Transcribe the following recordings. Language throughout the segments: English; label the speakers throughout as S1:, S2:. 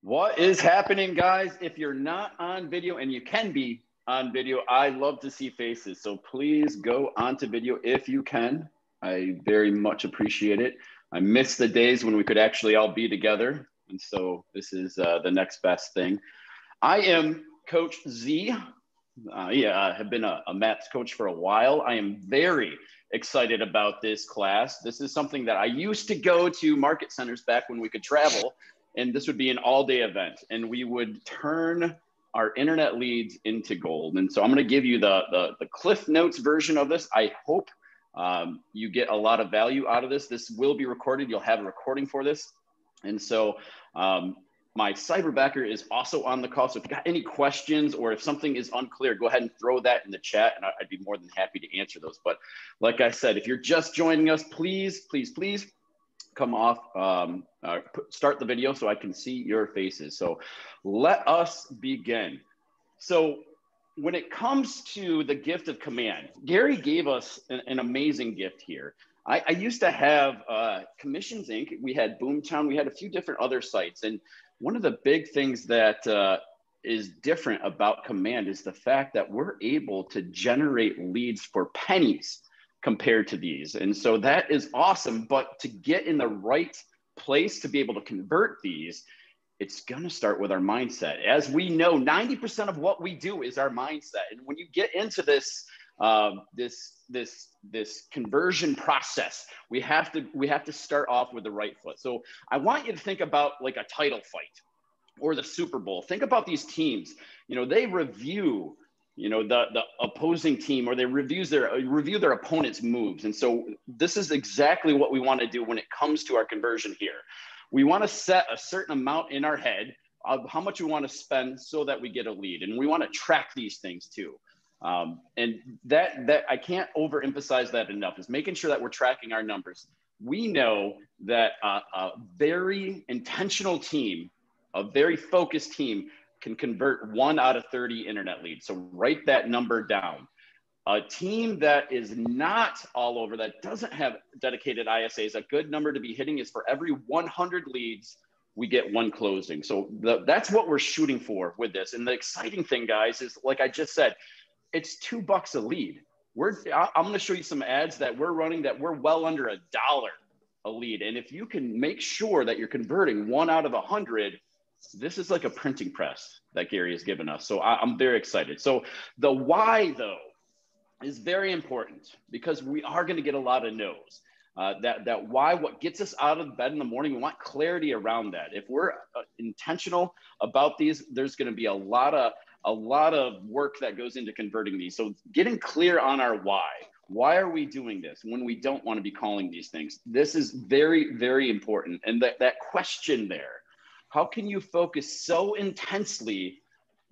S1: What is happening, guys? If you're not on video, and you can be on video, I love to see faces. So please go onto video if you can. I very much appreciate it. I miss the days when we could actually all be together. And so this is the next best thing. I am Coach Z. I have been a maths coach for a while. I am very excited about this class. This is something that I used to go to market centers back when we could travel. And this would be an all-day event, and we would turn our internet leads into gold. And so I'm going to give you the Cliff Notes version of this. I hope you get a lot of value out of this. This will be recorded. You'll have a recording for this. And so my cyberbacker is also on the call. So if you got any questions or if something is unclear, go ahead and throw that in the chat, and I'd be more than happy to answer those. But like I said, if you're just joining us, please come off, start the video so I can see your faces. So let us begin. So when it comes to the gift of command, Gary gave us an amazing gift here. I used to have Commissions Inc. We had Boomtown. We had a few different other sites. And one of the big things that is different about command is the fact that we're able to generate leads for pennies compared to these. And so that is awesome. But to get in the right place to be able to convert these, it's going to start with our mindset. As we know, 90% of what we do is our mindset. And when you get into this this conversion process, we have to start off with the right foot. So I want you to think about like a title fight or the Super Bowl. Think about these teams. They review the opposing team, or they review their opponent's moves. And so this is exactly what we want to do when it comes to our conversion here. We want to set a certain amount in our head of how much we want to spend so that we get a lead. And we want to track these things too. And that I can't overemphasize that enough, is making sure that we're tracking our numbers. We know that a very intentional team, a very focused team, can convert 1 out of 30 internet leads. So write that number down. A team that is not all over, that doesn't have dedicated ISAs, a good number to be hitting is for every 100 leads, we get 1 closing. So that's what we're shooting for with this. And the exciting thing, guys, is like I just said, it's $2 a lead. I'm going to show you some ads that we're running that we're well under $1 a lead. And if you can make sure that you're converting 1 out of 100, this is like a printing press that Gary has given us. So I'm very excited. So the why, though, is very important, because we are going to get a lot of no's. That why, what gets us out of bed in the morning, we want clarity around that. If we're intentional about these, there's going to be a lot of work that goes into converting these. So getting clear on our why. Why are we doing this when we don't want to be calling these things? This is very, very important. And that question there, how can you focus so intensely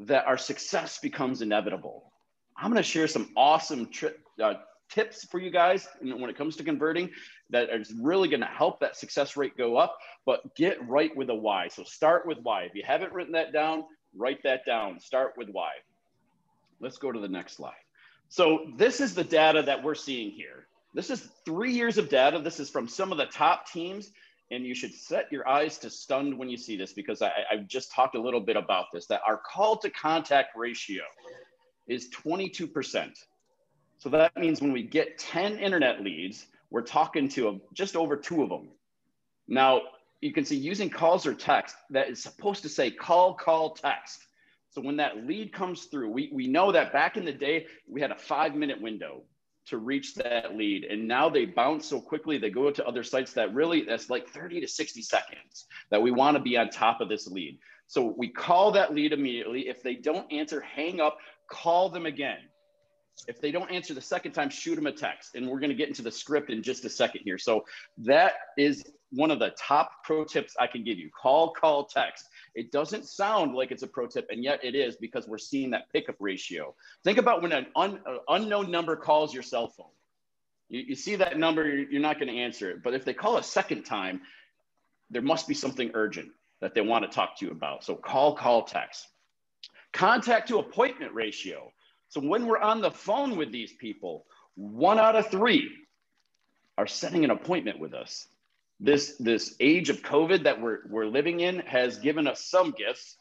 S1: that our success becomes inevitable? I'm going to share some awesome tips for you guys when it comes to converting that is really going to help that success rate go up, but get right with a why. So start with why. If you haven't written that down, write that down. Start with why. Let's go to the next slide. So this is the data that we're seeing here. This is 3 years of data. This is from some of the top teams. And you should set your eyes to stunned when you see this, because I've just talked a little bit about this, that our call to contact ratio is 22%. So that means when we get 10 internet leads, we're talking to just over 2 of them. Now, you can see using calls or text, that is supposed to say call, text. So when that lead comes through, we know that back in the day, we had a 5-minute window to reach that lead. And now they bounce so quickly, they go to other sites that's like 30 to 60 seconds that we want to be on top of this lead. So we call that lead immediately. If they don't answer, hang up, call them again. If they don't answer the second time, shoot them a text. And we're going to get into the script in just a second here. So that is one of the top pro tips I can give you. Call, text. It doesn't sound like it's a pro tip, and yet it is, because we're seeing that pickup ratio. Think about when an unknown number calls your cell phone. You see that number, you're not going to answer it. But if they call a second time, there must be something urgent that they want to talk to you about. So call, text. Contact to appointment ratio. So when we're on the phone with these people, 1 out of 3 are setting an appointment with us. This age of COVID that we're living in has given us some gifts.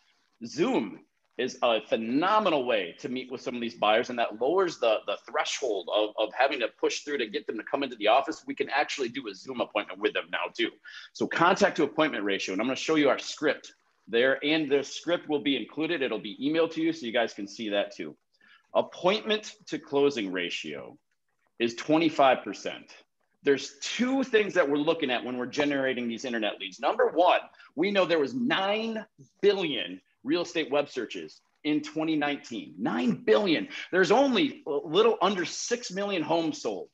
S1: Zoom is a phenomenal way to meet with some of these buyers, and that lowers the threshold of having to push through to get them to come into the office. We can actually do a Zoom appointment with them now too. So contact to appointment ratio, and I'm going to show you our script there, and the script will be included. It'll be emailed to you so you guys can see that too. Appointment to closing ratio is 25%. There's two things that we're looking at when we're generating these internet leads. Number one, we know there was 9 billion real estate web searches in 2019. 9 billion. There's only a little under 6 million homes sold.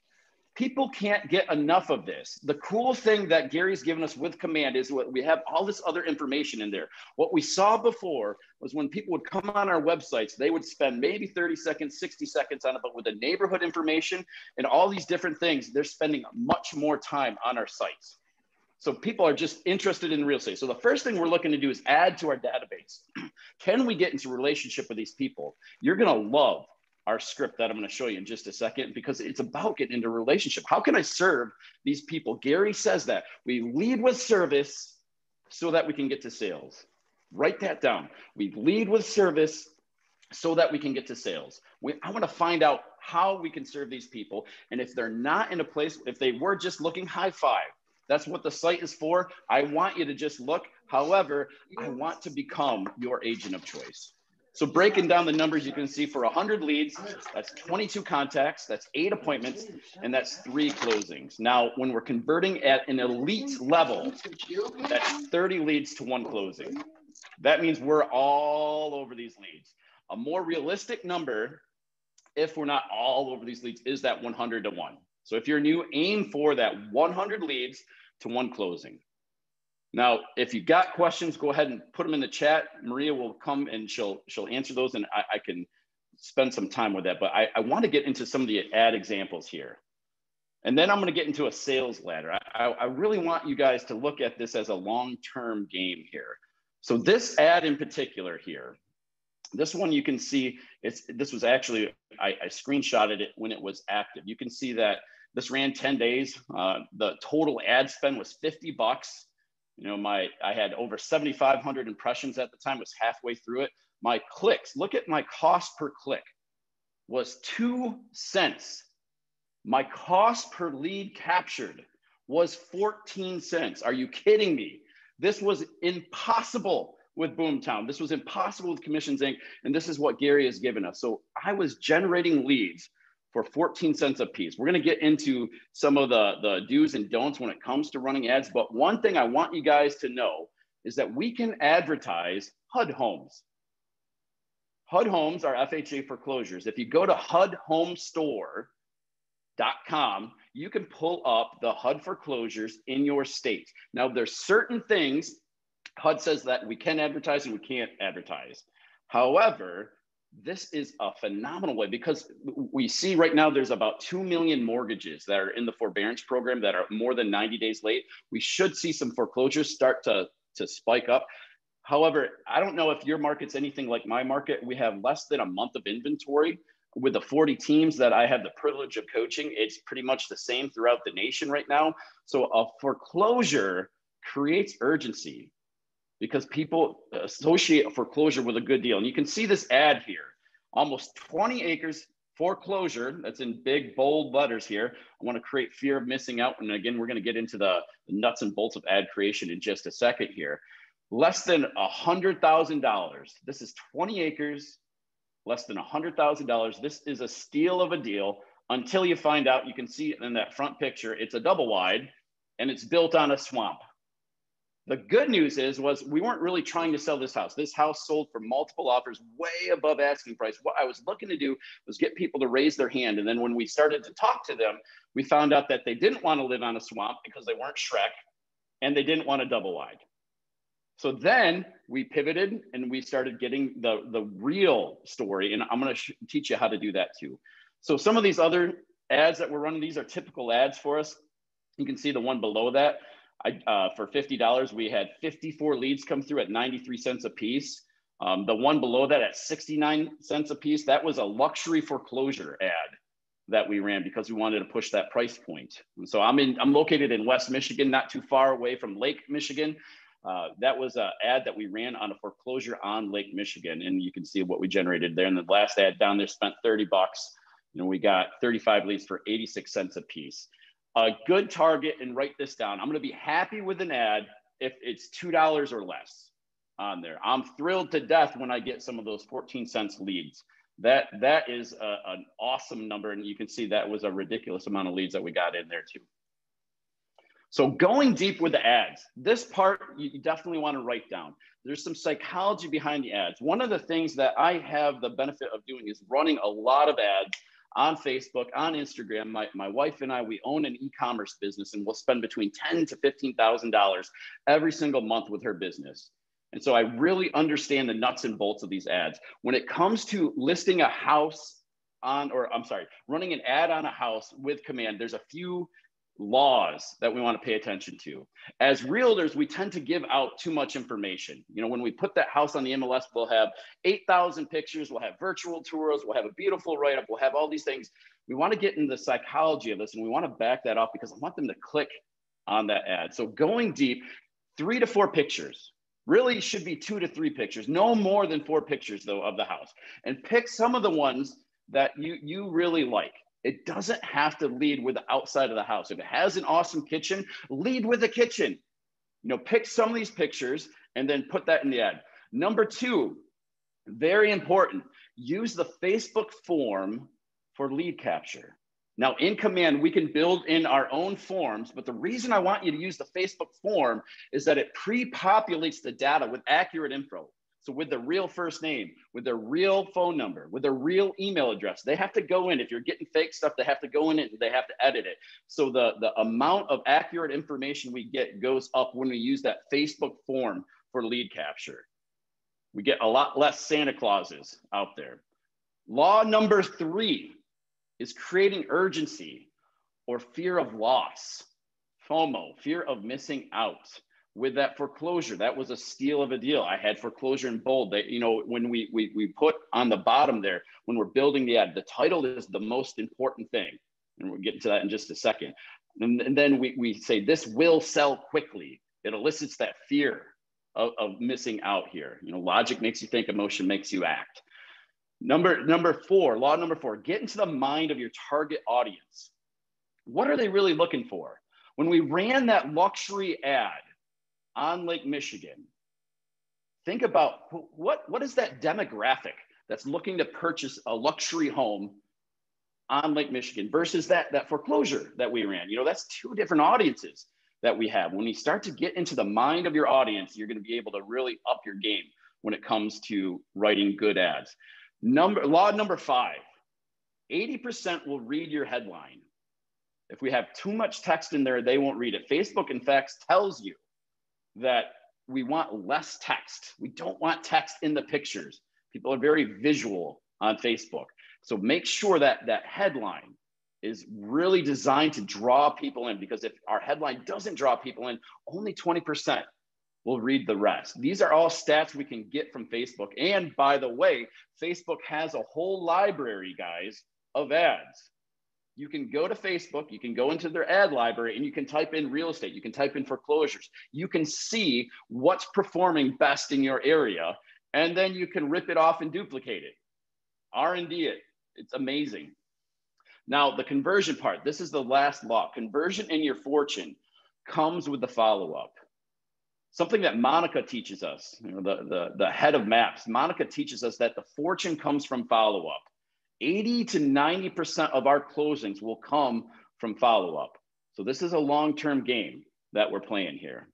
S1: People can't get enough of this. The cool thing that Gary's given us with Command is what we have all this other information in there. What we saw before was when people would come on our websites, they would spend maybe 30 seconds, 60 seconds on it, but with the neighborhood information and all these different things, they're spending much more time on our sites. So people are just interested in real estate. So the first thing we're looking to do is add to our database. Can we get into a relationship with these people? You're gonna love our script that I'm going to show you in just a second, because it's about getting into a relationship. How can I serve these people? Gary says that we lead with service so that we can get to sales. Write that down. We lead with service so that we can get to sales. I want to find out how we can serve these people. And if they're not in a place, if they were just looking, high five. That's what the site is for. I want you to just look. However, I want to become your agent of choice. So breaking down the numbers, you can see for 100 leads, that's 22 contacts, that's 8 appointments, and that's 3 closings. Now, when we're converting at an elite level, that's 30 leads to 1 closing. That means we're all over these leads. A more realistic number, if we're not all over these leads, is that 100 to 1. So if you're new, aim for that 100 leads to 1 closing. Now, if you got questions, go ahead and put them in the chat. Maria will come and she'll answer those, and I can spend some time with that. But I want to get into some of the ad examples here. And then I'm going to get into a sales ladder. I really want you guys to look at this as a long-term game here. So this ad in particular here, this one you can see, this was actually, I screenshotted it when it was active. You can see that this ran 10 days. The total ad spend was $50. You know, I had over 7,500 impressions at the time, was halfway through it. My clicks, look at my cost per click, was 2 cents. My cost per lead captured was 14 cents. Are you kidding me? This was impossible with Boomtown. This was impossible with Commissions Inc. And this is what Gary has given us. So I was generating leads for 14 cents a piece. We're going to get into some of the do's and don'ts when it comes to running ads. But one thing I want you guys to know is that we can advertise HUD homes. HUD homes are FHA foreclosures. If you go to HUDhomestore.com, you can pull up the HUD foreclosures in your state. Now, there's certain things HUD says that we can advertise and we can't advertise. However, this is a phenomenal way, because we see right now there's about 2 million mortgages that are in the forbearance program that are more than 90 days late. We should see some foreclosures start to spike up. However, I don't know if your market's anything like my market. We have less than a month of inventory. With the 40 teams that I have the privilege of coaching, it's pretty much the same throughout the nation right now. So a foreclosure creates urgency, because people associate a foreclosure with a good deal. And you can see this ad here, almost 20 acres foreclosure. That's in big, bold letters here. I want to create fear of missing out. And again, we're going to get into the nuts and bolts of ad creation in just a second here. Less than $100,000. This is 20 acres, less than $100,000. This is a steal of a deal until you find out. You can see in that front picture, it's a double wide and it's built on a swamp. The good news was we weren't really trying to sell this house. This house sold for multiple offers, way above asking price. What I was looking to do was get people to raise their hand. And then when we started to talk to them, we found out that they didn't want to live on a swamp because they weren't Shrek, and they didn't want a double wide. So then we pivoted and we started getting the real story. And I'm going to teach you how to do that too. So some of these other ads that we're running, these are typical ads for us. You can see the one below that. For $50, we had 54 leads come through at 93 cents a piece. The one below that at 69 cents a piece, that was a luxury foreclosure ad. that we ran because we wanted to push that price point. And so I'm located in West Michigan, not too far away from Lake Michigan. That was an ad that we ran on a foreclosure on Lake Michigan. And you can see what we generated there. And the last ad down there spent $30. We got 35 leads for 86 cents a piece. A good target, and write this down. I'm going to be happy with an ad if it's $2 or less on there. I'm thrilled to death when I get some of those 14 cents leads. That is an awesome number. And you can see that was a ridiculous amount of leads that we got in there too. So going deep with the ads, this part you definitely want to write down. There's some psychology behind the ads. One of the things that I have the benefit of doing is running a lot of ads on Facebook, on Instagram. My wife and I, we own an e-commerce business, and we'll spend between $10,000 to $15,000 every single month with her business. And so I really understand the nuts and bolts of these ads. When it comes to listing a house running an ad on a house with command, there's a few laws that we want to pay attention to. As realtors, we tend to give out too much information. When we put that house on the MLS, we'll have 8,000 pictures, we'll have virtual tours, we'll have a beautiful write-up, we'll have all these things. We want to get into the psychology of this, and we want to back that up because I want them to click on that ad. So going deep, 3 to 4 pictures. Really should be 2 to 3 pictures, no more than 4 pictures though of the house. And pick some of the ones that you really like. It doesn't have to lead with the outside of the house. If it has an awesome kitchen, lead with the kitchen. Pick some of these pictures and then put that in the ad. Number 2, very important, use the Facebook form for lead capture. Now in command, we can build in our own forms, but the reason I want you to use the Facebook form is that it pre-populates the data with accurate info. So with the real first name, with their real phone number, with their real email address, they have to go in. If you're getting fake stuff, they have to go in and they have to edit it. So the amount of accurate information we get goes up when we use that Facebook form for lead capture. We get a lot less Santa Clauses out there. Law number 3 is creating urgency or fear of loss, FOMO, fear of missing out. With that foreclosure, that was a steal of a deal. I had foreclosure in bold. When we put on the bottom there, when we're building the ad, the title is the most important thing. And we'll get into that in just a second. And then we say, this will sell quickly. It elicits that fear of missing out here. Logic makes you think, emotion makes you act. Law number 4, get into the mind of your target audience. What are they really looking for? When we ran that luxury ad on Lake Michigan, think about what is that demographic that's looking to purchase a luxury home on Lake Michigan versus that foreclosure that we ran. That's 2 different audiences that we have. When you start to get into the mind of your audience, you're going to be able to really up your game when it comes to writing good ads. Law number 5, 80% will read your headline. If we have too much text in there, they won't read it. Facebook, in fact, tells you that we want less text. We don't want text in the pictures. People are very visual on Facebook. So make sure that that headline is really designed to draw people in, because if our headline doesn't draw people in, only 20% will read the rest. These are all stats we can get from Facebook. And by the way, Facebook has a whole library, guys, of ads. You can go to Facebook, you can go into their ad library, and you can type in real estate, you can type in foreclosures. You can see what's performing best in your area, and then you can rip it off and duplicate it. R&D it. It's amazing. Now, the conversion part, this is the last law. Conversion in your fortune comes with the follow-up. Something that Monica teaches us, the head of MAPS, Monica teaches us that the fortune comes from follow-up. 80 to 90% of our closings will come from follow-up. So this is a long-term game that we're playing here.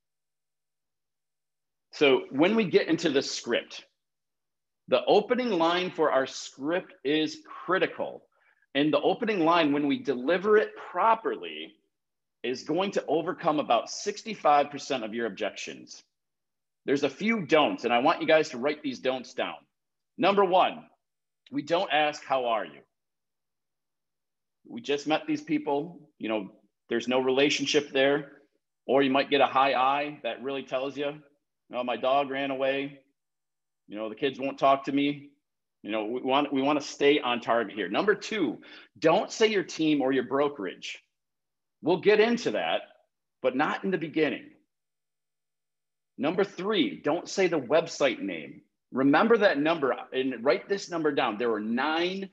S1: So when we get into the script, the opening line for our script is critical. And the opening line, when we deliver it properly, is going to overcome about 65% of your objections. There's a few don'ts, and I want you guys to write these don'ts down. Number 1, we don't ask, how are you? We just met these people, there's no relationship there. Or you might get a high I that really tells you, my dog ran away. The kids won't talk to me. You know, we want to stay on target here. Number 2, don't say your team or your brokerage. We'll get into that, but not in the beginning. Number 3, don't say the website name. Remember that number and write this number down. There were 9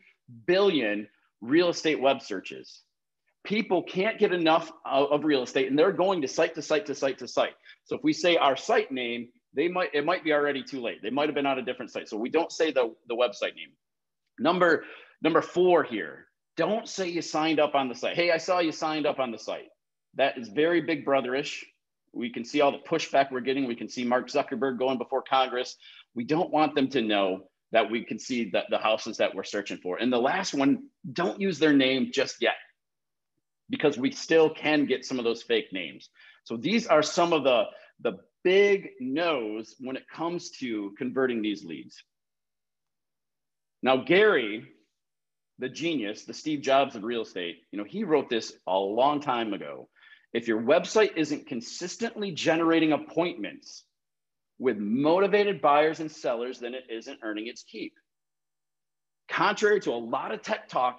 S1: billion real estate web searches. People can't get enough of real estate, and they're going to site to site to site to site. So if we say our site name, it might be already too late. They might have been on a different site. So we don't say the website name. Number 4 here, don't say you signed up on the site. Hey, I saw you signed up on the site. That is very big brotherish. We can see all the pushback we're getting. We can see Mark Zuckerberg going before Congress. We don't want them to know that we can see the houses that we're searching for. And the last one, don't use their name just yet, because we still can get some of those fake names. So these are some of the big no's when it comes to converting these leads. Now, Gary, the genius, the Steve Jobs of real estate, you know, he wrote this a long time ago. If your website isn't consistently generating appointments with motivated buyers and sellers, then it isn't earning its keep. Contrary to a lot of tech talk,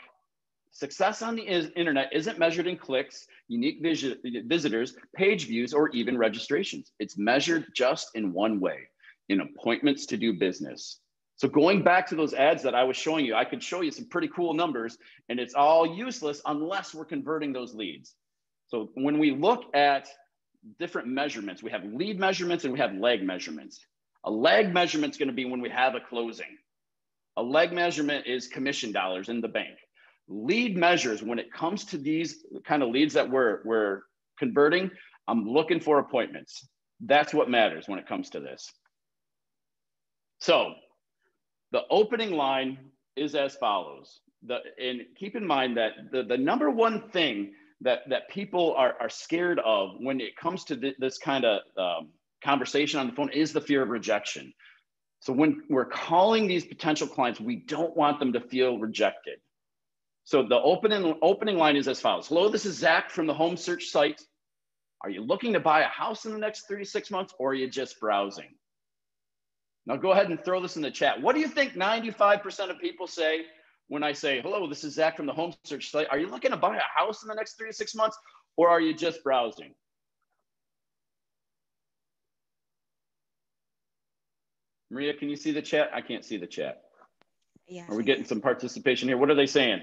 S1: success on the internet isn't measured in clicks, unique visitors, page views, or even registrations. It's measured just in one way, in appointments to do business. So going back to those ads that I was showing you, I could show you some pretty cool numbers, and it's all useless unless we're converting those leads. So when we look at different measurements, we have lead measurements and we have lag measurements. A lag measurement is going to be when we have a closing. A lag measurement is commission dollars in the bank. Lead measures, when it comes to these kind of leads that we're converting, I'm looking for appointments. That's what matters when it comes to this. So the opening line is as follows. And keep in mind that the number one thing that people are scared of when it comes to this kind of conversation on the phone is the fear of rejection. So when we're calling these potential clients, we don't want them to feel rejected. So the opening line is as follows. Hello, this is Zach from the home search site. Are you looking to buy a house in the next 3 to 6 months, or are you just browsing? Now go ahead and throw this in the chat. What do you think 95% of people say when I say, hello, this is Zach from the home search site. Are you looking to buy a house in the next 3 to 6 months, or are you just browsing? Maria, can you see the chat? I can't see the chat.
S2: Yes.
S1: Are we getting some participation here? What are they saying?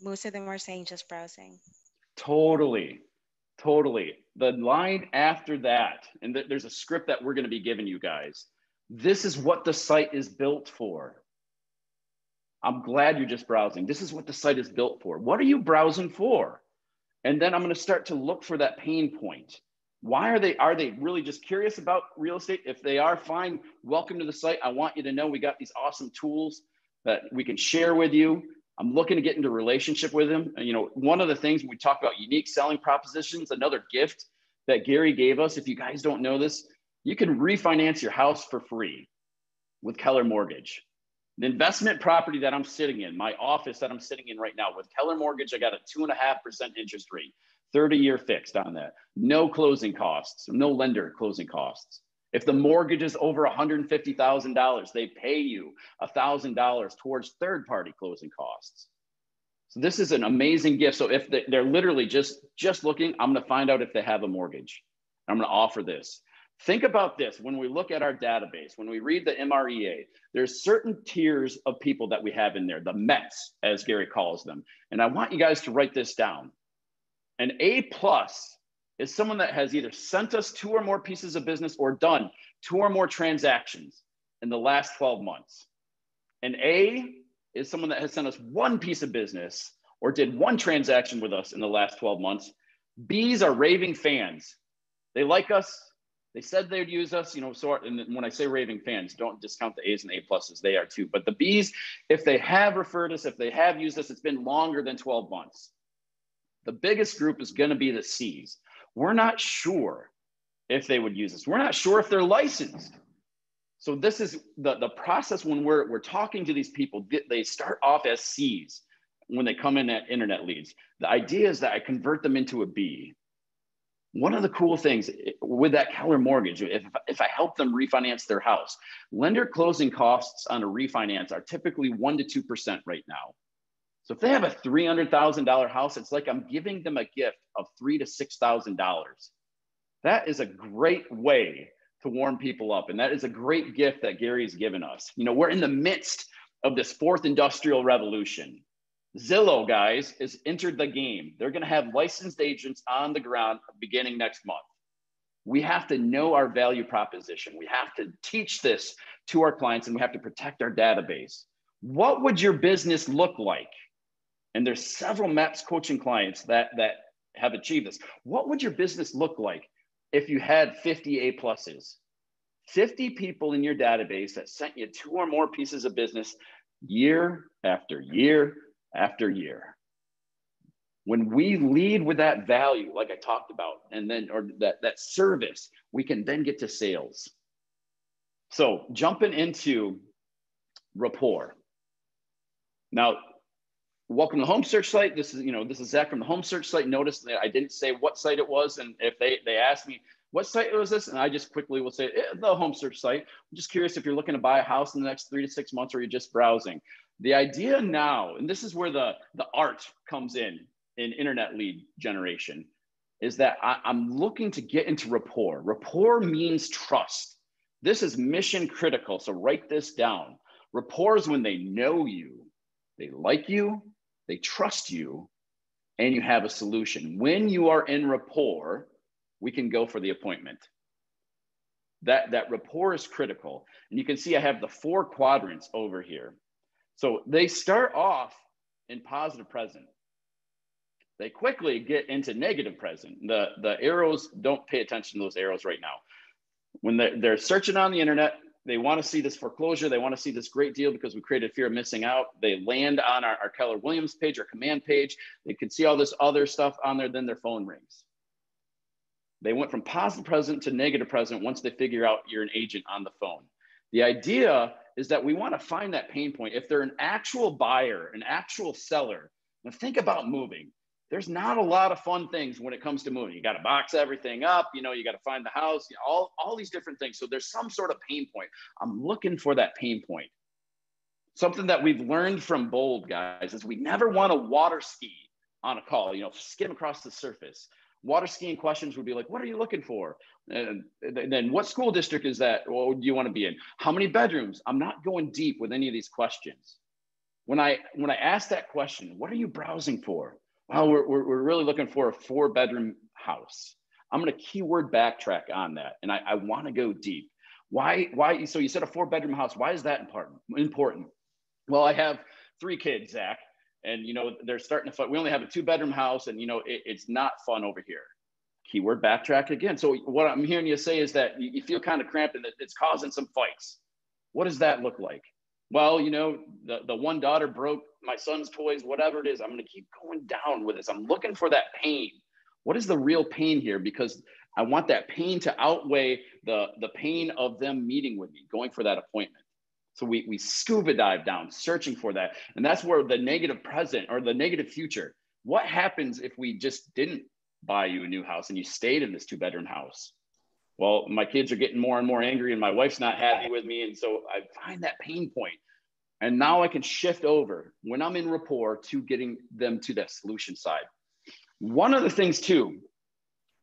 S2: Most of them are saying just browsing.
S1: Totally. The line after that, and there's a script that we're going to be giving you guys. This is what the site is built for. I'm glad you're just browsing. This is what the site is built for. What are you browsing for? And then I'm going to start to look for that pain point. Why are they really just curious about real estate? If they are, fine, welcome to the site. I want you to know we got these awesome tools that we can share with you. I'm looking to get into a relationship with them. And, you know, one of the things we talk about unique selling propositions, another gift that Gary gave us, if you guys don't know this, you can refinance your house for free with Keller Mortgage. The investment property that I'm sitting in, my office that I'm sitting in right now with Keller Mortgage, I got a 2.5% interest rate, 30-year fixed on that. No closing costs, no lender closing costs. If the mortgage is over $150,000, they pay you $1,000 towards third-party closing costs. So this is an amazing gift. So if they're literally just looking, I'm going to find out if they have a mortgage. I'm going to offer this. Think about this. When we look at our database, when we read the MREA, there's certain tiers of people that we have in there, the METs, as Gary calls them. And I want you guys to write this down. An A+ is someone that has either sent us 2 or more pieces of business or done 2 or more transactions in the last 12 months. An A is someone that has sent us 1 piece of business or did 1 transaction with us in the last 12 months. Bs are raving fans. They like us. They said they'd use us, you know, so, and when I say raving fans, don't discount the A's and A+, they are too. But the B's, if they have referred us, if they have used us, it's been longer than 12 months. The biggest group is going to be the C's. We're not sure if they would use us. We're not sure if they're licensed. So this is the process when we're talking to these people. They start off as C's when they come in at internet leads. The idea is that I convert them into a B. One of the cool things with that Keller mortgage, if I help them refinance their house, lender closing costs on a refinance are typically 1% to 2% right now. So if they have a $300,000 house, it's like I'm giving them a gift of $3,000 to $6,000. That is a great way to warm people up. And that is a great gift that Gary's given us. You know, we're in the midst of this fourth industrial revolution. Zillow, guys, has entered the game. They're going to have licensed agents on the ground beginning next month. We have to know our value proposition. We have to teach this to our clients, and we have to protect our database. What would your business look like? And there's several MAPS coaching clients that have achieved this. What would your business look like if you had 50 A pluses? 50 people in your database that sent you 2 or more pieces of business year after year after year. When we lead with that value, like I talked about, and then, or that service, we can then get to sales. So jumping into Rapport. Now, welcome to the home search site. This is Zach from the home search site. Notice that I didn't say what site it was. And if they ask me, what site was this? And I just quickly will say the home search site. I'm just curious if you're looking to buy a house in the next 3 to 6 months, or you're just browsing. The idea now, and this is where the art comes in internet lead generation, is that I'm looking to get into rapport. Rapport means trust. This is mission critical. So write this down. Rapport is when they know you, they like you, they trust you, and you have a solution. When you are in rapport, we can go for the appointment. That rapport is critical. And you can see I have the 4 quadrants over here. So they start off in positive present. They quickly get into negative present. The arrows, don't pay attention to those arrows right now. When they're searching on the internet, they want to see this foreclosure. They want to see this great deal because we created fear of missing out. They land on our Keller Williams page, our command page. They can see all this other stuff on there, then their phone rings. They went from positive present to negative present once they figure out you're an agent on the phone. The idea is that we want to find that pain point. If they're an actual buyer, an actual seller, now think about moving. There's not a lot of fun things when it comes to moving. You got to box everything up, you got to find the house, all these different things. So there's some sort of pain point. I'm looking for that pain point. Something that we've learned from Bold, guys, is we never want to water ski on a call, skim across the surface. Water skiing questions would be like, what are you looking for? And then what school district is that? What do you want to be in? How many bedrooms? I'm not going deep with any of these questions. When I ask that question, what are you browsing for? Well, we're really looking for a 4-bedroom house. I'm going to keyword backtrack on that. And I want to go deep. Why? So you said a 4-bedroom house. Why is that important? Well, I have 3 kids, Zach. And, they're starting to fight. We only have a 2-bedroom house, and, it's not fun over here. Keyword backtrack again. So what I'm hearing you say is that you feel kind of cramped and that it's causing some fights. What does that look like? Well, the one daughter broke my son's toys, whatever it is. I'm going to keep going down with this. I'm looking for that pain. What is the real pain here? Because I want that pain to outweigh the pain of them meeting with me, going for that appointment. So we scuba dive down, searching for that. And that's where the negative present or the negative future. What happens if we just didn't buy you a new house and you stayed in this 2-bedroom house? Well, my kids are getting more and more angry and my wife's not happy with me. And so I find that pain point. And now I can shift over when I'm in rapport to getting them to that solution side. One of the things too,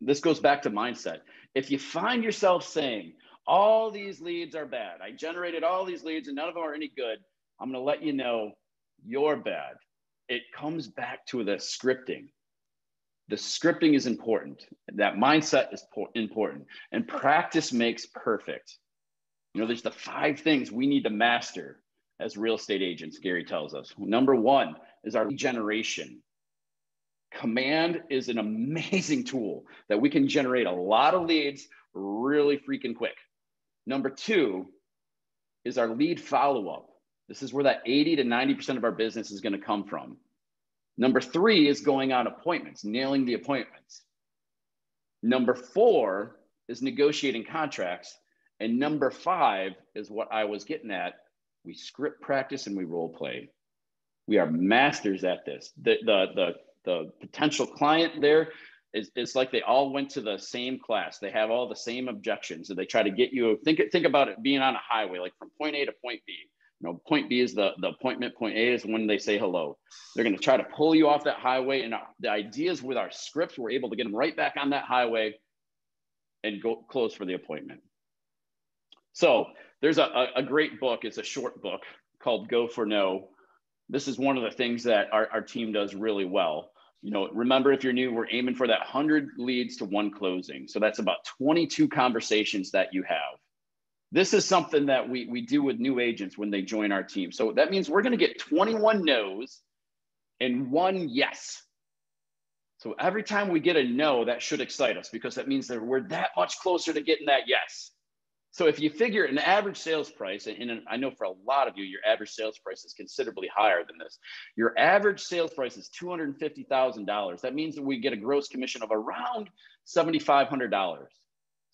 S1: this goes back to mindset. If you find yourself saying, all these leads are bad, I generated all these leads and none of them are any good, I'm going to let you know you're bad. It comes back to the scripting. The scripting is important. That mindset is important. And practice makes perfect. There's the 5 things we need to master as real estate agents, Gary tells us. Number 1 is our lead generation. Command is an amazing tool that we can generate a lot of leads really freaking quick. Number 2 is our lead follow-up. This is where that 80 to 90% of our business is going to come from. Number 3 is going on appointments, nailing the appointments. Number 4 is negotiating contracts. And number 5 is what I was getting at. We script practice and we role play. We are masters at this. The potential client there, It's like they all went to the same class. They have all the same objections, and they try to get you, think about it being on a highway, like from point A to point B. You know, point B is the appointment, point A is when they say hello. They're going to try to pull you off that highway. And the idea is with our scripts, we're able to get them right back on that highway and go close for the appointment. So there's a great book. It's a short book called Go for No. This is one of the things that our team does really well. You know, remember, if you're new, we're aiming for that 100 leads to 1 closing. So that's about 22 conversations that you have. This is something that we do with new agents when they join our team. So that means we're going to get 21 no's and 1 yes. So every time we get a no, that should excite us, because that means that we're that much closer to getting that yes. So if you figure an average sales price, and I know for a lot of you, your average sales price is considerably higher than this. Your average sales price is $250,000. That means that we get a gross commission of around $7,500.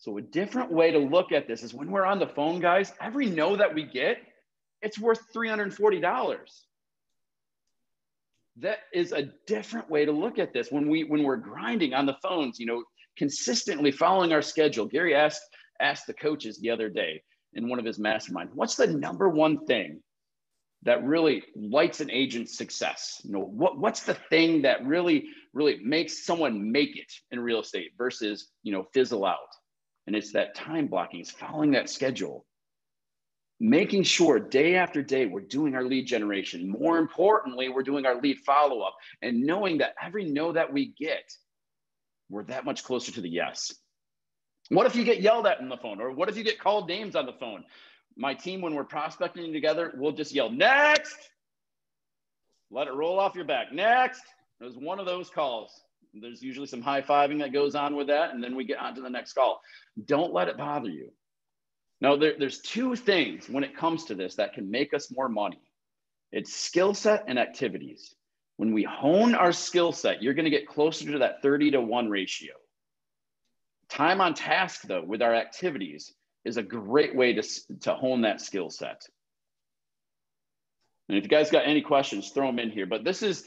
S1: So a different way to look at this is when we're on the phone, guys, every no that we get, it's worth $340. That is a different way to look at this. When we're grinding on the phones, you know, consistently following our schedule. Gary asked the coaches the other day in one of his masterminds, what's the number one thing that really lights an agent's success? You know, what's the thing that really makes someone make it in real estate versus, you know, fizzle out? And it's that time blocking, it's following that schedule, making sure day after day we're doing our lead generation. More importantly, we're doing our lead follow-up, and knowing that every no that we get, we're that much closer to the yes. What if you get yelled at on the phone? Or what if you get called names on the phone? My team, when we're prospecting together, we'll just yell, next. Let it roll off your back. Next. There's one of those calls. There's usually some high-fiving that goes on with that, and then we get on to the next call. Don't let it bother you. Now, there's 2 things when it comes to this that can make us more money. It's skill set and activities. When we hone our skill set, you're going to get closer to that 30-to-1 ratio. Time on task, though, with our activities is a great way to hone that skill set. And if you guys got any questions, throw them in here. But this is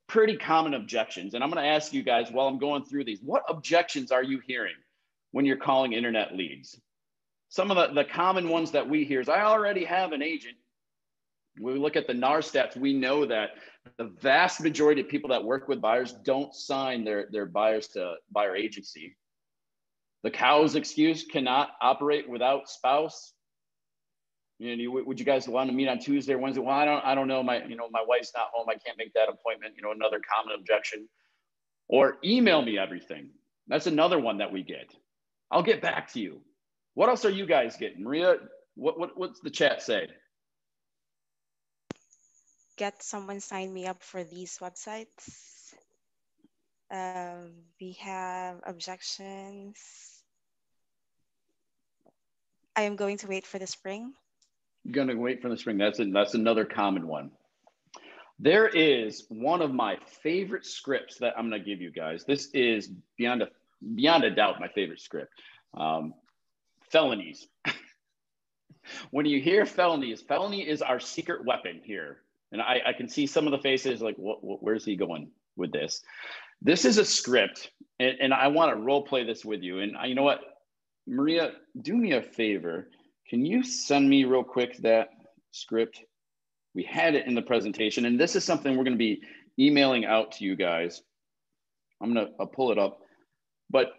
S1: pretty common objections. And I'm going to ask you guys while I'm going through these, what objections are you hearing when you're calling internet leads? Some of the common ones that we hear is, I already have an agent. When we look at the NAR stats, we know that the vast majority of people that work with buyers don't sign their buyers to buyer agency. The cow's excuse, cannot operate without spouse. You know, would you guys want to meet on Tuesday or Wednesday? Well, I don't know. My wife's not home. I can't make that appointment. You know, another common objection. Or email me everything. That's another one that we get. I'll get back to you. What else are you guys getting? Maria, what's the chat say?
S2: Get someone sign me up for these websites. We have objections. I am going to wait for the spring.
S1: Going to wait for the spring. That's another common one. There is one of my favorite scripts that I'm going to give you guys. This is beyond a doubt my favorite script. Felonies. When you hear felonies, felony is our secret weapon here. And I can see some of the faces like, where's he going with this? This is a script, and I want to role play this with you. And you know what, Maria, do me a favor. Can you send me real quick that script? We had it in the presentation, and this is something we're going to be emailing out to you guys. I'll pull it up. But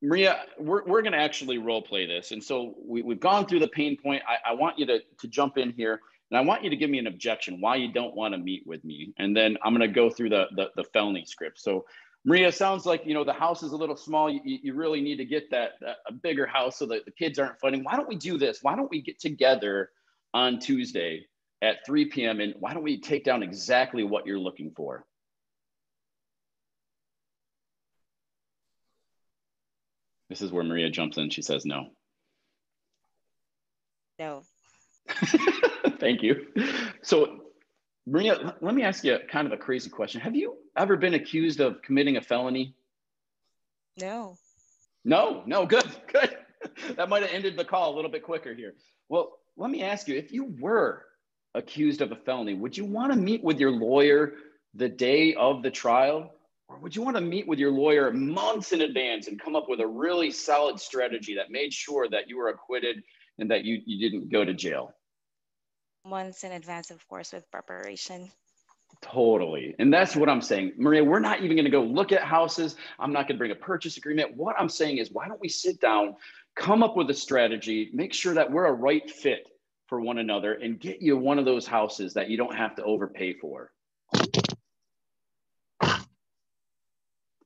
S1: Maria, we're going to actually role play this. And so we've gone through the pain point. I want you to jump in here, and I want you to give me an objection, why you don't want to meet with me. And then I'm going to go through the felony script. So Maria, sounds like, you know, the house is a little small. You really need to get a bigger house so that the kids aren't fighting. Why don't we do this? Why don't we get together on Tuesday at 3 p.m. and why don't we take down exactly what you're looking for? This is where Maria jumps in. She says no.
S2: No.
S1: Thank you. So Maria, let me ask you kind of a crazy question. Have you ever been accused of committing a felony?
S2: No.
S1: No, good. That might have ended the call a little bit quicker here. Well, let me ask you, if you were accused of a felony, would you want to meet with your lawyer the day of the trial? Or would you want to meet with your lawyer months in advance and come up with a really solid strategy that made sure that you were acquitted and that you didn't go to jail?
S2: Months in advance, of course, with preparation.
S1: Totally. And that's what I'm saying. Maria, we're not even going to go look at houses. I'm not going to bring a purchase agreement. What I'm saying is, why don't we sit down, come up with a strategy, make sure that we're a right fit for one another, and get you one of those houses that you don't have to overpay for.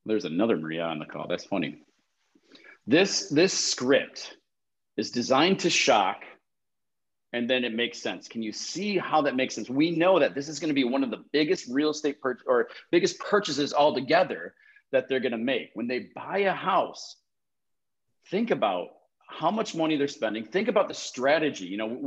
S1: There's another Maria on the call. That's funny. This script is designed to shock, and then it makes sense. Can you see how that makes sense? We know that this is going to be one of the biggest real estate biggest purchases altogether that they're going to make. When they buy a house, think about how much money they're spending. Think about the strategy. You know,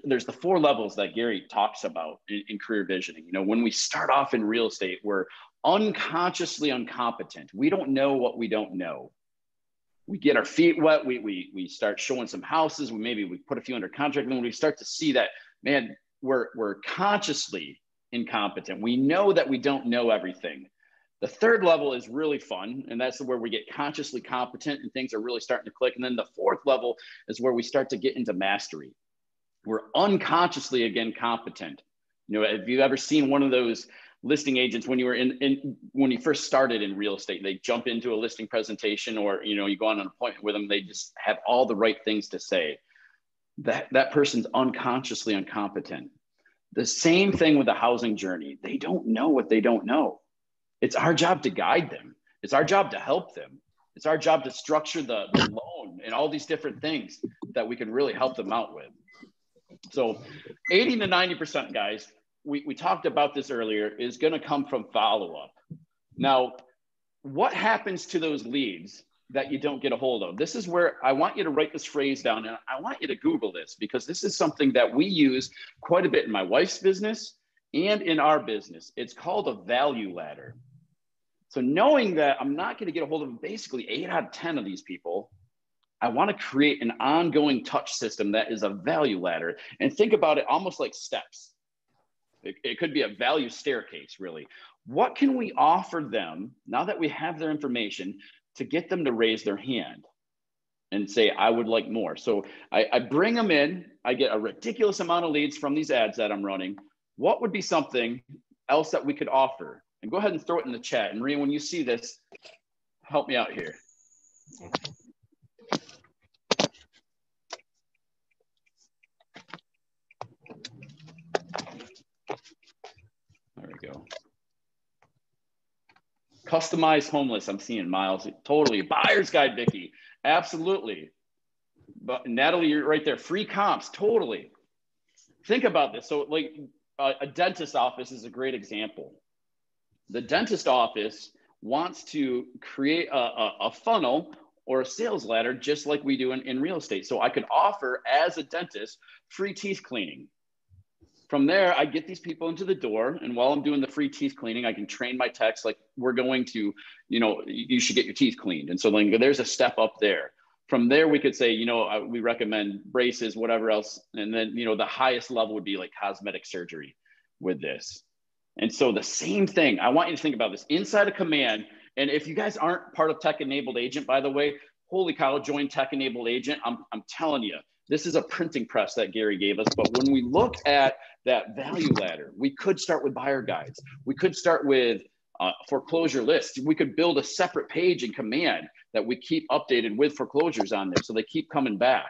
S1: there's the 4 levels that Gary talks about in career visioning. You know, when we start off in real estate, we're unconsciously incompetent. We don't know what we don't know. We get our feet wet. We start showing some houses. Maybe we put a few under contract, and then we start to see that, man, we're consciously incompetent. We know that we don't know everything. The 3rd level is really fun, and that's where we get consciously competent and things are really starting to click. And then the 4th level is where we start to get into mastery. We're unconsciously, again, competent. You know, have you ever seen one of those listing agents when you were when you first started in real estate? They jump into a listing presentation, or, you know, you go on an appointment with them, they just have all the right things to say. That person's unconsciously incompetent. The same thing with the housing journey. They don't know what they don't know. It's our job to guide them. It's our job to help them. It's our job to structure the loan and all these different things that we can really help them out with. So 80 to 90%, guys, we talked about this earlier, is going to come from follow-up. Now, what happens to those leads that you don't get a hold of? This is where I want you to write this phrase down, and I want you to Google this, because this is something that we use quite a bit in my wife's business and in our business. It's called a value ladder. So knowing that I'm not going to get a hold of basically 8 out of 10 of these people, I want to create an ongoing touch system that is a value ladder. And think about it almost like steps. It could be a value staircase, really. What can we offer them now that we have their information to get them to raise their hand and say, I would like more? So I bring them in, I get a ridiculous amount of leads from these ads that I'm running. What would be something else that we could offer? And go ahead and throw it in the chat. And Maria, when you see this, help me out here. There we go. Customized homeless. I'm seeing Miles. Totally. Buyer's guide, Vicky. Absolutely. But Natalie, you're right there. Free comps. Totally. Think about this. So like a dentist office is a great example. The dentist office wants to create a funnel or a sales ladder, just like we do in real estate. So I could offer, as a dentist, free teeth cleaning. From there, I get these people into the door, and while I'm doing the free teeth cleaning, I can train my techs, like, we're going to, you know, you should get your teeth cleaned. And so then there's a step up there. From there, we could say, you know, we recommend braces, whatever else. And then, you know, the highest level would be like cosmetic surgery with this. And so the same thing, I want you to think about this inside of Command. And if you guys aren't part of Tech Enabled Agent, by the way, holy cow, join Tech Enabled Agent. I'm telling you, this is a printing press that Gary gave us. But when we look at that value ladder, we could start with buyer guides. We could start with foreclosure lists. We could build a separate page in Command that we keep updated with foreclosures on there, so they keep coming back.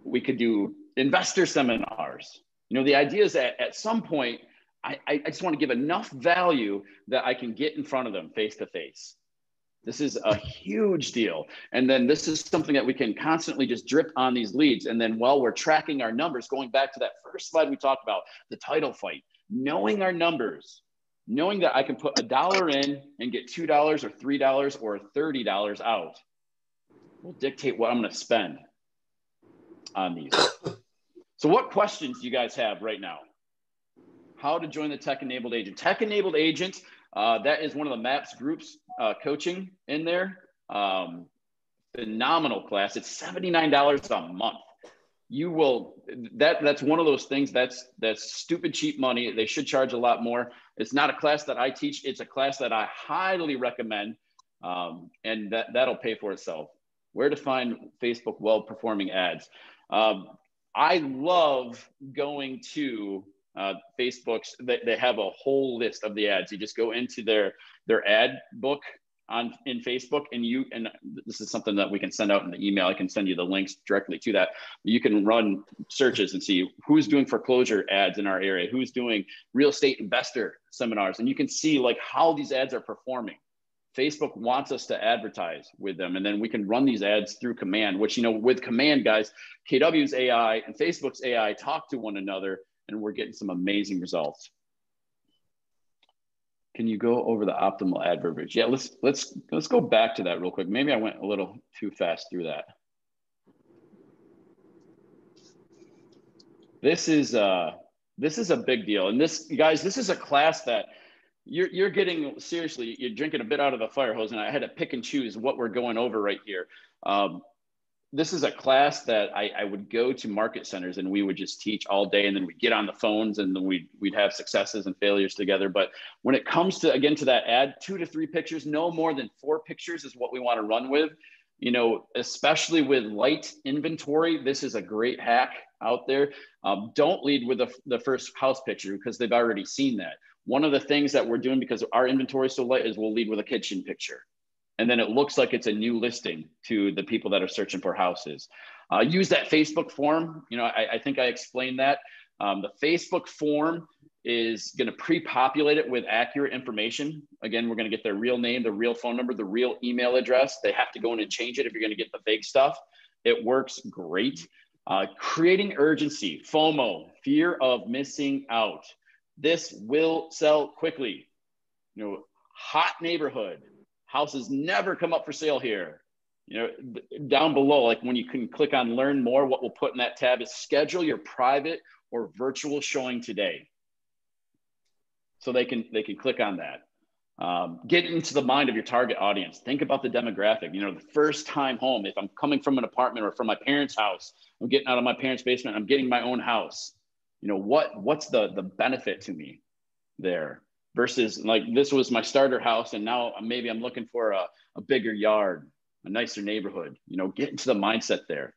S1: We could do investor seminars. You know, the idea is that at some point, I just want to give enough value that I can get in front of them face to face. This is a huge deal. And then this is something that we can constantly just drip on these leads. And then while we're tracking our numbers, going back to that first slide we talked about, the title fight, knowing our numbers, knowing that I can put $1 in and get $2 or $3 or $30 out will dictate what I'm going to spend on these. So what questions do you guys have right now? How to join the Tech Enabled Agent. Tech Enabled Agent, that is one of the MAPS groups coaching in there. Phenomenal class. It's $79 a month. you will, that's one of those things that's stupid cheap money. They should charge a lot more. It's not a class that I teach. It's a class that I highly recommend. And that'll pay for itself. Where to find Facebook well-performing ads. I love going to Facebook's, they have a whole list of the ads. You just go into their ad book in Facebook, and this is something that we can send out in the email. I can send you the links directly to that. You can run searches and see who's doing foreclosure ads in our area, who's doing real estate investor seminars, and you can see like how these ads are performing. Facebook wants us to advertise with them, and then we can run these ads through command, which, you know, with command, guys, KW's AI and Facebook's AI talk to one another, and we're getting some amazing results. Can you go over the optimal ad verbiage? Yeah, let's go back to that real quick. Maybe I went a little too fast through that. This is a big deal, and this, guys, this is a class that you're getting, seriously, you're drinking a bit out of the fire hose, and I had to pick and choose what we're going over right here. This is a class that I would go to market centers and we would just teach all day, and then we'd get on the phones and then we'd have successes and failures together. But when it comes to, again, to that ad, 2 to 3 pictures, no more than 4 pictures is what we want to run with. You know, especially with light inventory, this is a great hack out there. Don't lead with the first house picture because they've already seen that. One of the things that we're doing, because our inventory is so light, is we'll lead with a kitchen picture. And then it looks like it's a new listing to the people that are searching for houses. Use that Facebook form. You know, I think I explained that. The Facebook form is going to pre-populate it with accurate information. Again, we're going to get their real name, the real phone number, the real email address. They have to go in and change it if you're going to get the fake stuff. It works great. Creating urgency, FOMO, fear of missing out. This will sell quickly. You know, hot neighborhood. Houses never come up for sale here. You know, down below, like when you can click on learn more, what we'll put in that tab is schedule your private or virtual showing today. So they can click on that. Get into the mind of your target audience. Think about the demographic. You know, the first time home, if I'm coming from an apartment or from my parents' house, I'm getting out of my parents' basement, I'm getting my own house. You know, what's the benefit to me there? Versus like, this was my starter house, and now maybe I'm looking for a bigger yard, a nicer neighborhood. You know, get into the mindset there.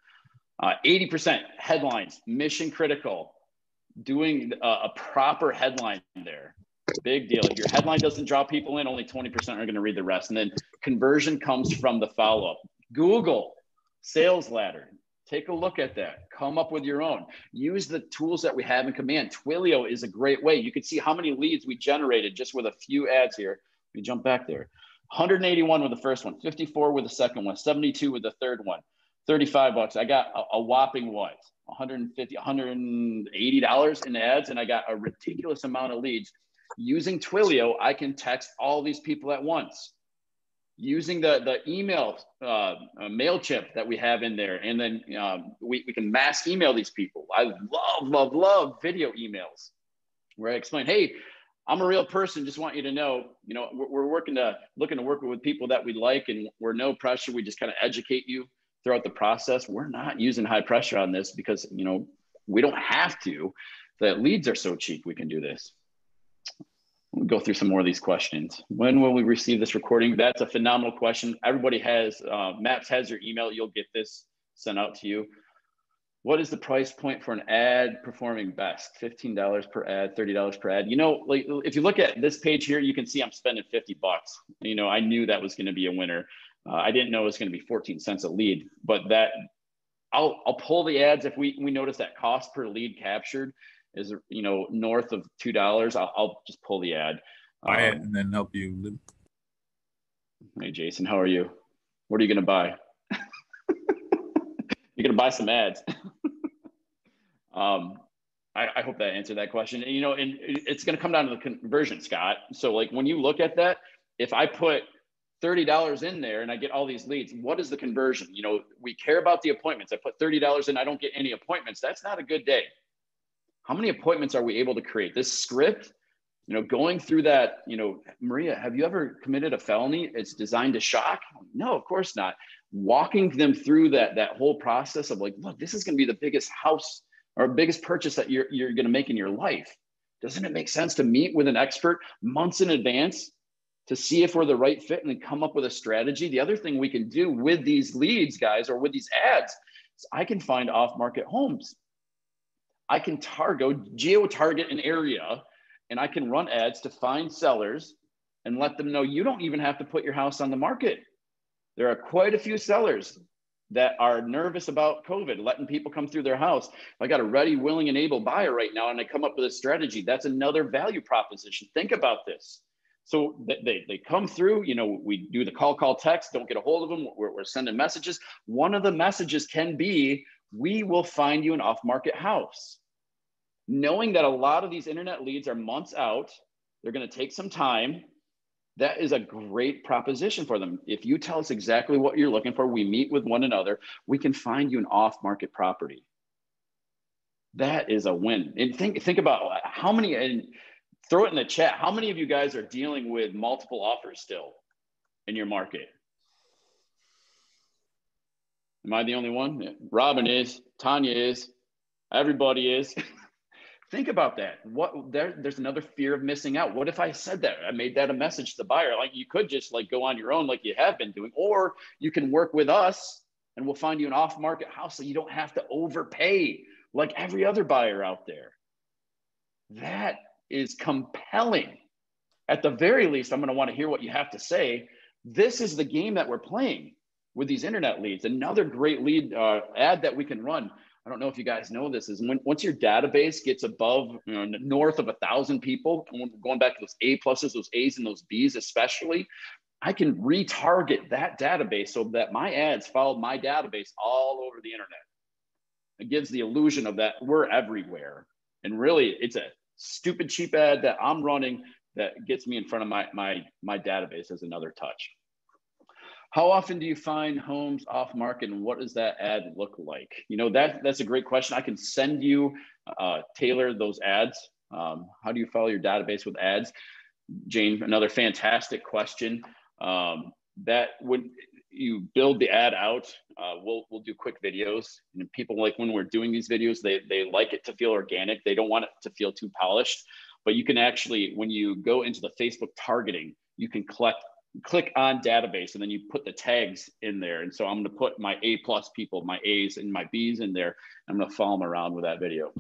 S1: 80% headlines, mission critical. Doing a proper headline there, big deal. If your headline doesn't draw people in, only 20% are going to read the rest. And then conversion comes from the follow-up. Google sales ladder. Take a look at that. Come up with your own. Use the tools that we have in command. Twilio is a great way. You can see how many leads we generated just with a few ads here. We jump back there. 181 with the first one, 54 with the second one, 72 with the third one, 35 bucks. I got a whopping what? $150, $180 in ads, and I got a ridiculous amount of leads. Using Twilio, I can text all these people at once. Using the email MailChimp that we have in there, and then we can mass email these people. I love video emails where I explain, hey, I'm a real person. Just want you to know, you know, we're looking to work with people that we like, and we're no pressure. We just kind of educate you throughout the process. We're not using high pressure on this because, you know, we don't have to. The leads are so cheap. We can do this. We'll go through some more of these questions. When will we receive this recording? That's a phenomenal question. Everybody has, Maps has your email. You'll get this sent out to you. What is the price point for an ad performing best? $15 per ad, $30 per ad. You know, like if you look at this page here, you can see I'm spending 50 bucks. You know, I knew that was going to be a winner. I didn't know it was going to be 14 cents a lead, but that I'll pull the ads if we notice that cost per lead captured is, you know, north of $2. I'll just pull the ad.
S3: Buy it and then help you.
S1: Hey, Jason, how are you? What are you going to buy? You're going to buy some ads. I hope that answered that question. And, you know, and it's going to come down to the conversion, Scott. So like when you look at that, if I put $30 in there and I get all these leads, what is the conversion? You know, we care about the appointments. I put $30 in, I don't get any appointments. That's not a good day. How many appointments are we able to create? This script You know, going through that, you know, Maria, have you ever committed a felony? It's designed to shock? No, of course not. Walking them through that whole process of like, look, this is going to be the biggest house or biggest purchase that you're going to make in your life. Doesn't it make sense to meet with an expert months in advance to see if we're the right fit and then come up with a strategy? The other thing we can do with these leads, guys, or with these ads, is I can find off-market homes. I can geo-target an area, and I can run ads to find sellers and let them know you don't even have to put your house on the market. There are quite a few sellers that are nervous about COVID, letting people come through their house. I got a ready, willing, and able buyer right now, and I come up with a strategy. That's another value proposition. Think about this. So they come through, you know, we do the call, text, don't get a hold of them. We're sending messages. One of the messages can be, we will find you an off-market house. Knowing that a lot of these internet leads are months out, they're going to take some time. That is a great proposition for them. If you tell us exactly what you're looking for, we meet with one another, we can find you an off-market property. That is a win. And think about how many, and throw it in the chat, how many of you guys are dealing with multiple offers still in your market? Am I the only one? Yeah. Robin is, Tanya is, everybody is. Think about that. There's another fear of missing out. What if I said that? I made that a message to the buyer. Like, you could just like go on your own like you have been doing, or you can work with us and we'll find you an off-market house so you don't have to overpay like every other buyer out there. That is compelling. At the very least, I'm going to want to hear what you have to say. This is the game that we're playing with these internet leads. Another great lead ad that we can run. I don't know if you guys know this, is once your database gets above, you know, north of 1,000 people, going back to those A pluses, those A's and those B's especially, I can retarget that database so that my ads follow my database all over the internet. It gives the illusion of that we're everywhere. And really, it's a stupid cheap ad that I'm running that gets me in front of my database as another touch. How often do you find homes off market, and what does that ad look like? You know, that's a great question. I can send you, tailor those ads. How do you follow your database with ads? Jane, another fantastic question. That when you build the ad out, we'll do quick videos. And people, like when we're doing these videos, they like it to feel organic. They don't want it to feel too polished. But you can actually, when you go into the Facebook targeting, you can click on database, and then you put the tags in there. And so I'm going to put my A+ people, my A's and my B's in there. I'm going to follow them around with that video.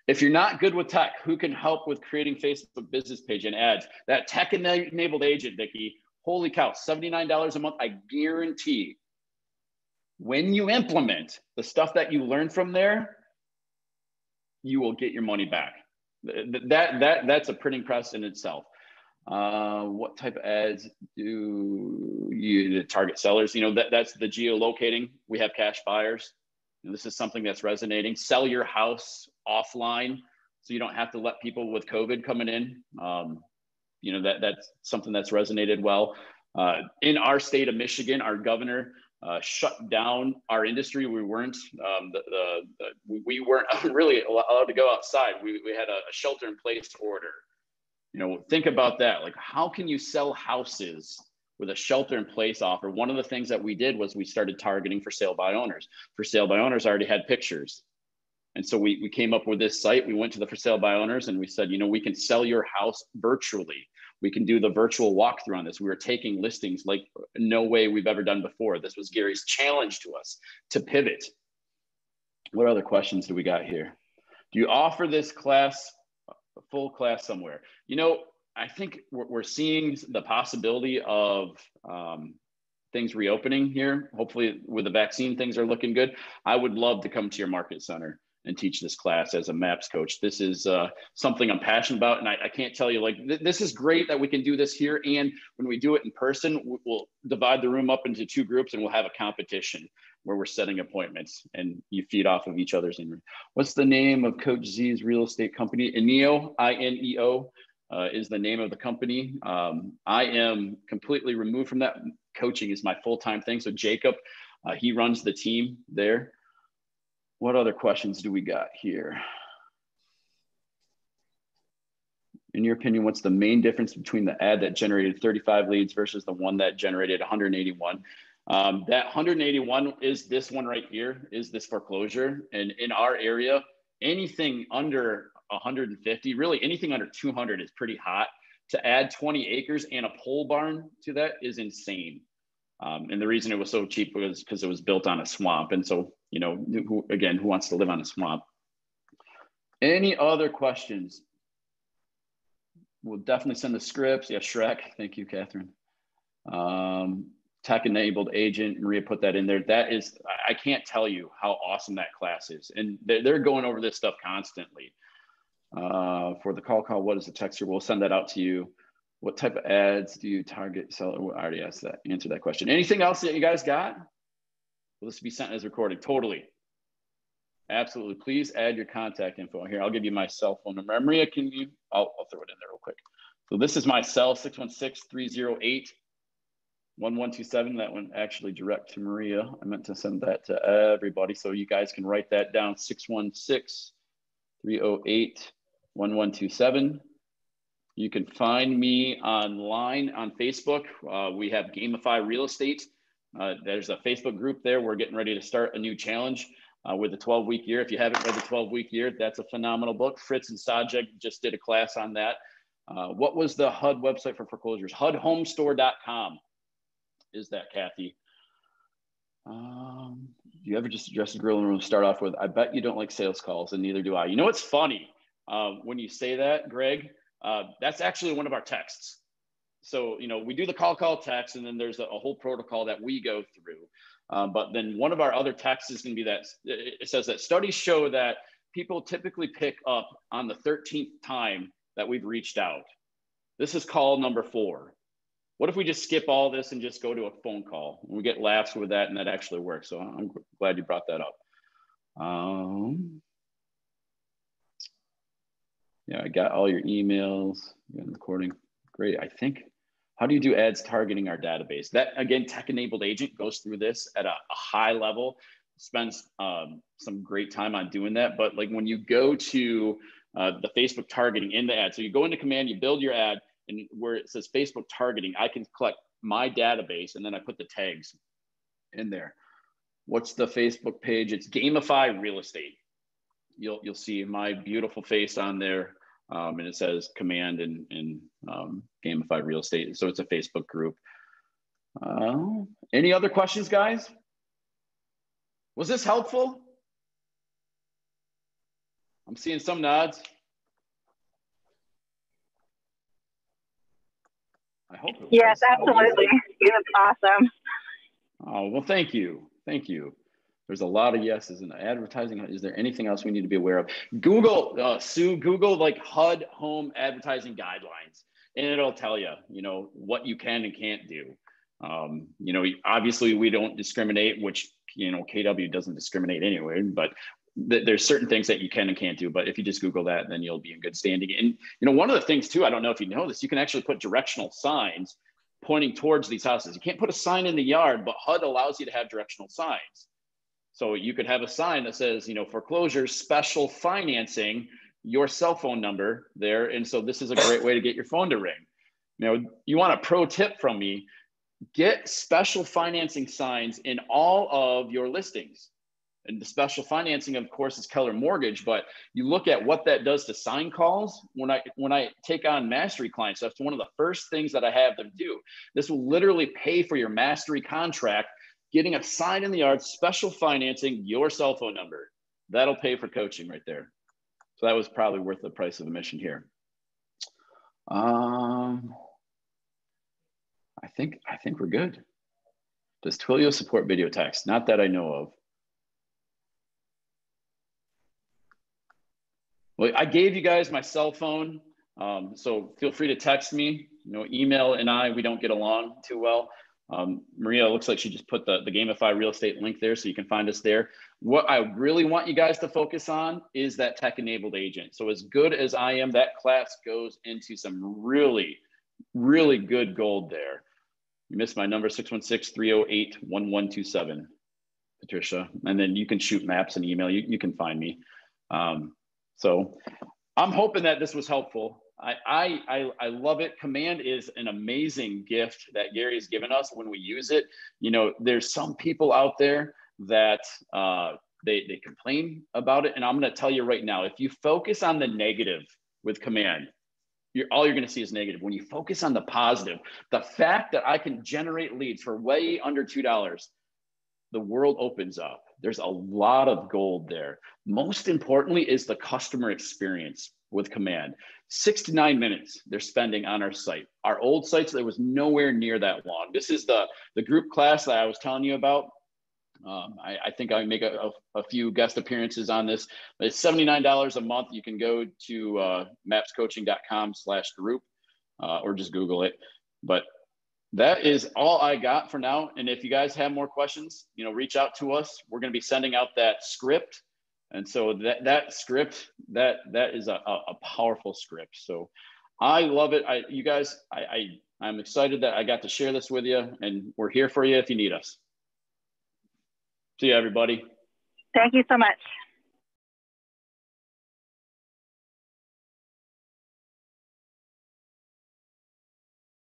S1: If you're not good with tech, who can help with creating Facebook business page and ads? That tech-enabled agent, Vicki, holy cow, $79 a month. I guarantee when you implement the stuff that you learn from there, you will get your money back. That's a printing press in itself. What type of ads do you target sellers? You know, that's the geolocating. We have cash buyers. And this is something that's resonating. Sell your house offline so you don't have to let people with COVID coming in. You know, that's something that's resonated well. In our state of Michigan, our governor shut down our industry. We weren't we weren't really allowed to go outside. We had a shelter-in-place order. You know, think about that. Like, how can you sell houses with a shelter-in-place offer? One of the things that we did was we started targeting for sale by owners. For sale by owners already had pictures. And so we came up with this site. We went to the for sale by owners and we said, you know, we can sell your house virtually. We can do the virtual walkthrough on this. We were taking listings like no way we've ever done before. This was Gary's challenge to us to pivot. What other questions do we got here? Do you offer this class, a full class somewhere? You know, I think we're seeing the possibility of things reopening here. Hopefully with the vaccine, things are looking good. I would love to come to your market center and teach this class as a MAPS coach. This is something I'm passionate about. And I can't tell you, like, this is great that we can do this here. And when we do it in person, we'll divide the room up into 2 groups and we'll have a competition where we're setting appointments and you feed off of each other's. What's the name of Coach Z's real estate company? INEO, I-N-E-O is the name of the company. I am completely removed from that. Coaching is my full-time thing. So Jacob, he runs the team there. What other questions do we got here? In your opinion, what's the main difference between the ad that generated 35 leads versus the one that generated 181? That 181 is this one right here, is this foreclosure. And in our area, anything under 150, really anything under 200 is pretty hot. To add 20 acres and a pole barn to that is insane. And the reason it was so cheap was because it was built on a swamp. And so, you know, who wants to live on a swamp? Any other questions? We'll definitely send the scripts. Yeah, Shrek. Thank you, Catherine. Tech-enabled agent. Maria put that in there. That is, I can't tell you how awesome that class is. And they're going over this stuff constantly. For the call, what is the texture? We'll send that out to you. What type of ads do you target? I already asked that, answered that question. Anything else that you guys got? Will this be sent as recording? Totally. Absolutely. Please add your contact info here. I'll give you my cell phone number. Maria, can you? I'll throw it in there real quick. So this is my cell, 616-308-1127. That went actually direct to Maria. I meant to send that to everybody, so you guys can write that down, 616-308-1127. You can find me online on Facebook. We have Gamify Real Estate. There's a Facebook group there. We're getting ready to start a new challenge with the 12-week year. If you haven't read the 12-week year, that's a phenomenal book. Fritz and Sajek just did a class on that. What was the HUD website for foreclosures? HUDhomestore.com is that, Kathy. Do you ever just address the grill and room? Start off with, I bet you don't like sales calls, and neither do I. You know what's funny? When you say that, Greg, that's actually one of our texts. So, you know, we do the call text, and then there's a whole protocol that we go through. But then one of our other texts is going to be that it says that studies show that people typically pick up on the 13th time that we've reached out. This is call number 4. What if we just skip all this and just go to a phone call? We get laughs with that, and that actually works. So I'm glad you brought that up. Yeah, I got all your emails. You got the recording. Great. I think, how do you do ads targeting our database? That, again, tech-enabled agent goes through this at a high level, spends some great time on doing that. But like when you go to the Facebook targeting in the ad, so you go into command, you build your ad, and where it says Facebook targeting, I can collect my database, and then I put the tags in there. What's the Facebook page? It's Gamify Real Estate. You'll see my beautiful face on there, and it says command and Gamify Real Estate. So it's a Facebook group. Any other questions, guys? Was this helpful? I'm seeing some nods. I hope it was.
S4: Yes, absolutely. It's awesome.
S1: Oh, well, thank you. Thank you. There's a lot of yeses in advertising. Is there anything else we need to be aware of? Google, Sue, Google like HUD home advertising guidelines, and it'll tell you, you know, what you can and can't do. You know, obviously we don't discriminate, which, you know, KW doesn't discriminate anyway, but there's certain things that you can and can't do. But if you just Google that, then you'll be in good standing. And, you know, one of the things too, I don't know if you know this, you can actually put directional signs pointing towards these houses. You can't put a sign in the yard, but HUD allows you to have directional signs. So you could have a sign that says, you know, foreclosures, special financing, your cell phone number there. And so this is a great way to get your phone to ring. You know, you want a pro tip from me, get special financing signs in all of your listings. And the special financing, of course, is Keller Mortgage, but you look at what that does to sign calls. When I take on mastery clients, that's one of the first things that I have them do. This will literally pay for your mastery contract, getting a sign in the yard, special financing, your cell phone number. That'll pay for coaching right there. So that was probably worth the price of admission here. I think we're good. Does Twilio support video text? Not that I know of. Well, I gave you guys my cell phone, so feel free to text me. You know, email and we don't get along too well. Maria, looks like she just put the Gamify Real Estate link there, so you can find us there. What I really want you guys to focus on is that tech-enabled agent. So as good as I am, that class goes into some really, really good gold there. You missed my number, 616-308-1127, Patricia. And then you can shoot maps and email. You can find me. So I'm hoping that this was helpful. I love it. Command is an amazing gift that Gary has given us when we use it. You know, there's some people out there that they complain about it. And I'm going to tell you right now, if you focus on the negative with Command, all you're going to see is negative. When you focus on the positive, the fact that I can generate leads for way under $2, the world opens up. There's a lot of gold there. Most importantly is the customer experience with Command. 6 to 9 minutes they're spending on our site. Our old sites, there was nowhere near that long. This is the group class that I was telling you about. I think I make a few guest appearances on this. It's $79 a month. You can go to mapscoaching.com/group or just Google it. But that is all I got for now. And if you guys have more questions, you know, reach out to us. We're going to be sending out that script. And so that script, that is a powerful script. So I love it. You guys, I'm excited that I got to share this with you, and we're here for you if you need us. See you, everybody.
S4: Thank you so much.